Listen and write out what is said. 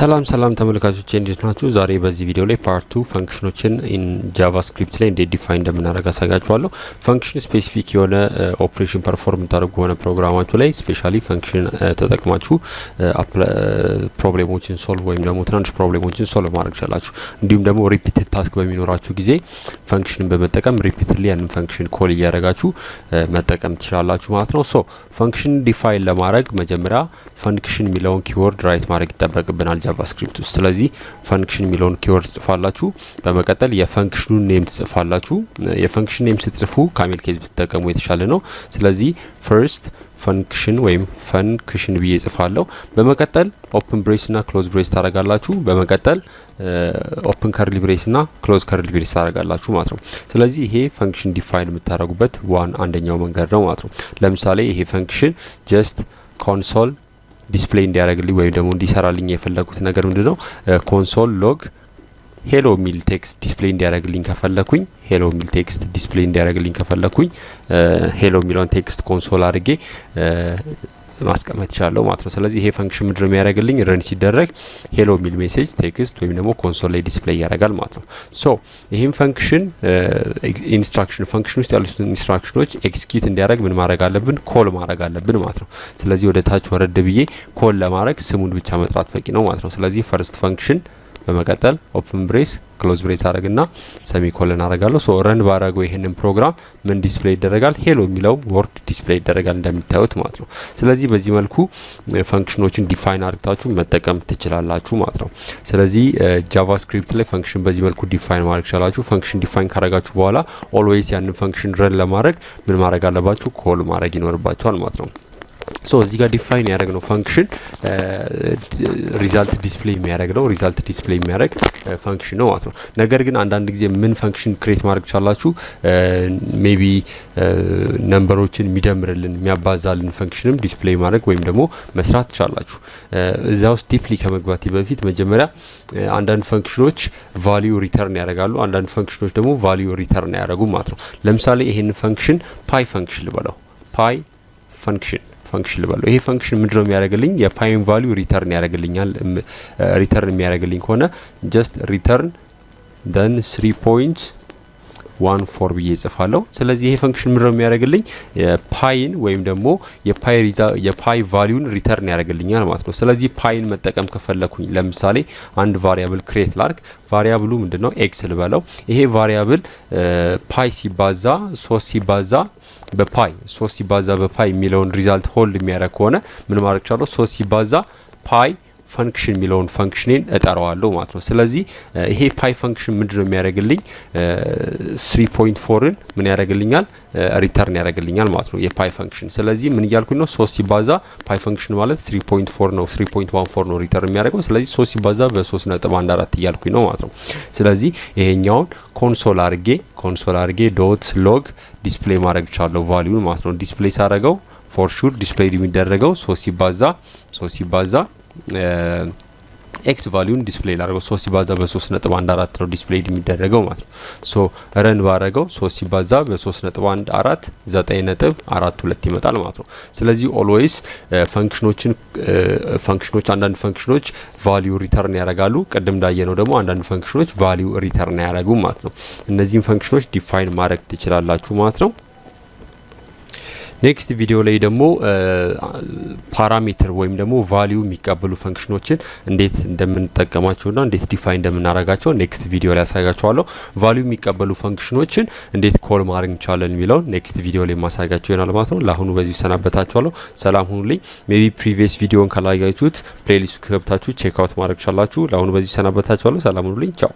ሰላም ተመልካቾቼ እንዴት ናችሁ? ዛሬ በዚህ ቪዲዮ ላይ ፓርት 2 ፈንክሽኖችን ኢን ጃቫስክሪፕት ላይ እንዴት ዲፋይን እንደምናደርግ አሳያችኋለሁ። ፈንክሽን ስፔሲፊክ የሆነ ኦፕሬሽን ፐርፎርም ታደርጉ ሆነ ፕሮግራማችሁ ላይ ስፔሻሊ ፈንክሽን ተጠቅማችሁ ፕሮብሌሞችን ሶልቭ ወይም ደግሞ ትናንሽ ፕሮብሌሞችን ሶልቭ ማድረግ ይችላልላችሁ። እንዲሁም ደግሞ ሪፒትድ ታስክ በሚኖራችሁ ጊዜ ፈንክሽንን በመጠቀም ሪፒትድሊ ያንን ፈንክሽን ኮል እያደረጋችሁ መጠቀም ትችላላችሁ ማለት ነው። ሶ ፈንክሽን ዲፋይን ለማድረግ መጀመሪያ ፈንክሽን የሚለውን ኪወርድ ራይት ማድረግ ይጠበቅብናል ጃቫስክሪፕት ውስጥ። ስለዚህ ፈንክሽን የሚለውን ኪወርድ ጽፋላችሁ፣ በመቀጠል የፈንክሽኑን ኔም ጽፋላችሁ። የፈንክሽን ኔም ስትጽፉ ካሜል ኬዝ ብትጠቀሙ የተሻለ ነው። ስለዚህ ፈርስት ፈንክሽን ወይም ፈንክሽን ብዬ ጽፋለሁ። በመቀጠል ኦፕን ብሬስ እና ክሎዝ ብሬስ ታረጋላችሁ። በመቀጠል ኦፕን ከርሊ ብሬስ እና ክሎዝ ከርሊ ብሬስ ታረጋላችሁ ማለት ነው። ስለዚህ ይሄ ፈንክሽን ዲፋይን የምታደርጉበት አንደኛው መንገድ ነው ማለት ነው። ለምሳሌ ይሄ ፈንክሽን ጀስት ኮንሶል ዲስፕሌይ እንዲያደርግልኝ ወይም ደግሞ እንዲሰራልኝ የፈለኩት ነገር ምንድነው ኮንሶል ሎግ ሄሎ ሚል ቴክስት ዲስፕሌይ እንዲያደርግልኝ ከፈለኩኝ ሄሎ ሚል ቴክስት ዲስፕሌይ እንዲያደርግልኝ ከፈለኩኝ ሄሎ ሚለውን ቴክስት ኮንሶል አድርጌ ማስቀመጥ ይችላል ማለት ነው። ስለዚህ ይሄ ፈንክሽን ምንድነው የሚያደርግልኝ ረን ሲደረግ ሄሎ ሚል ሜሴጅ ቴክስት ወይም ደግሞ ኮንሶል ላይ ዲስፕሌይ ያደርጋል ማለት ነው። ሶ ይሄን ፈንክሽን ኢንስትራክሽን ፈንክሽን ውስጥ ያሉት ኢንስትራክሽኖች ኤክስኪዩት እንዲያደርግ ምን ማድረግ አለብን? ኮል ማድረግ አለብን ማለት ነው። ስለዚህ ወደ ታች ወረድ ብዬ ኮል ለማድረግ ስሙን ብቻ መጥራት በቂ ነው ማለት ነው። ስለዚህ ፈርስት ፈንክሽን በመቀጠል ኦፕን ብሬስ ክሎዝ ብሬስ አረግና ሰሚኮለን አረጋለሁ። ሶ ረን ባረገው ይሄንን ፕሮግራም ምን ዲስፕሌይ ይደረጋል? ሄሎ የሚለው ወርድ ዲስፕሌይ ይደረጋል እንደምታዩት ማለት ነው። ስለዚህ በዚህ መልኩ ፈንክሽኖችን ዲፋይን አድርጋችሁ መጠቀም ትችላላችሁ ማለት ነው። ስለዚህ ጃቫስክሪፕት ላይ ፈንክሽን በዚህ መልኩ ዲፋይን ማድረግ ይችላልላችሁ። ፈንክሽን ዲፋይን ካረጋችሁ በኋላ ኦልዌይስ ያንን ፈንክሽን ረን ለማድረግ ምን ማድረግ አለባችሁ? ኮል ማድረግ ይኖርባችኋል ማለት ነው። ሶ እዚህ ጋር ዲፋይን ያደረግነው ፈንክሽን ሪዛልት ዲስፕሌይ የሚያደርገው ሪዛልት ዲስፕሌይ የሚያደርግ ፈንክሽን ነው ማለት ነው። ነገር ግን አንዳንድ ጊዜ ምን ፈንክሽን ክሬት ማድረግ ይችላልላችሁ? ሜቢ ነምበሮችን የሚደምርልን የሚያባዛልን ፈንክሽንም ዲስፕሌይ ማድረግ ወይም ደግሞ መስራት ይችላልላችሁ። እዛ ውስጥ ዲፕሊ ከመግባቴ በፊት መጀመሪያ አንዳንድ ፈንክሽኖች ቫልዩ ሪተርን ያደርጋሉ፣ አንዳንድ ፈንክሽኖች ደግሞ ቫልዩ ሪተርን ያደርጉ ማለት ነው። ለምሳሌ ይሄን ፈንክሽን ፓይ ፈንክሽን ልበለው፣ ፓይ ፈንክሽን ልበለው። ይሄ ፈንክሽን ምንድነው የሚያደርግልኝ? የፓይን ቫልዩ ሪተርን ያደርግልኛል። ሪተርን የሚያደርግልኝ ከሆነ ጀስት ሪተርን ደን 3.14 ብዬ ጽፋለሁ። ስለዚህ ይሄ ፈንክሽን ምንድነው የሚያደርግልኝ? የፓይን ወይም ደግሞ የፓይ ቫልዩን ሪተርን ያደርግልኛል ማለት ነው። ስለዚህ ፓይን መጠቀም ከፈለኩኝ ለምሳሌ አንድ ቫሪያብል ክሬት ላርክ። ቫሪያብሉ ምንድነው? ኤክስ ልበለው። ይሄ ቫሪያብል ፓይ ሲባዛ 3 ሲባዛ በፓይ 3 ሲባዛ በፓይ የሚለውን ሪዛልት ሆልድ የሚያደርግ ከሆነ ምን ማድረግ ይችላል? 3 ሲባዛ ፓይ ፈንክሽን የሚለውን ፈንክሽኔን እጠራዋለሁ ማለት ነው። ስለዚህ ይሄ ፓይ ፈንክሽን ምንድነው የሚያደርግልኝ? 3.4ን ምን ያደርግልኛል? ሪተርን ያደርግልኛል ማለት ነው የፓይ ፈንክሽን። ስለዚህ ምን እያልኩኝ ነው? 3 ሲባዛ ፓይ ፈንክሽን ማለት 3.4 ነው፣ 3.14 ነው ሪተርን የሚያደርገው። ስለዚህ 3 ሲባዛ በ3.14 እያልኩኝ ነው ማለት ነው። ስለዚህ ይሄኛውን ኮንሶል አርጌ ዶት ሎግ ዲስፕሌይ ማድረግ ይችላል ቫልዩ ማለት ነው። ዲስፕሌይ ሳደርገው ፎር ሹር ዲስፕሌይ የሚደረገው 3 ሲባዛ ኤክስ ቫልዩን ዲስፕሌይ ላደርገው 3 ሲባዛ በ3.14 ነው ዲስፕሌይ የሚደረገው ማለት ነው። ሶ ረን ባረገው 3 ሲባዛ በ3.14 9.42 ይመጣል ማለት ነው። ስለዚህ ኦልዌይስ ፈንክሽኖች አንዳንድ ፈንክሽኖች ቫልዩ ሪተርን ያደርጋሉ። ቅድም እንዳየነው ደግሞ አንዳንድ ፈንክሽኖች ቫልዩ ሪተርን ያደርጉ ማለት ነው። እነዚህን ፈንክሽኖች ዲፋይን ማድረግ ትችላላችሁ ማለት ነው። ኔክስት ቪዲዮ ላይ ደግሞ ፓራሜትር ወይም ደግሞ ቫልዩ የሚቀበሉ ፈንክሽኖችን እንዴት እንደምንጠቀማቸውና እንዴት ዲፋይን እንደምናደርጋቸው ኔክስት ቪዲዮ ላይ ያሳያችኋለሁ። ቫልዩ የሚቀበሉ ፈንክሽኖችን እንዴት ኮል ማድረግ እንችላለን የሚለው ኔክስት ቪዲዮ ላይ ማሳያችሁ ይሆናል ማለት ነው። ለአሁኑ በዚህ ሰናበታችኋለሁ። ሰላም ሁኑልኝ። ሜቢ ፕሪቪየስ ቪዲዮን ካላያችሁት ፕሌሊስት ገብታችሁ ቼክ አውት ማድረግ ትችላላችሁ። ለአሁኑ በዚህ ሰናበታችኋለሁ። ሰላም ሁኑልኝ። ቻው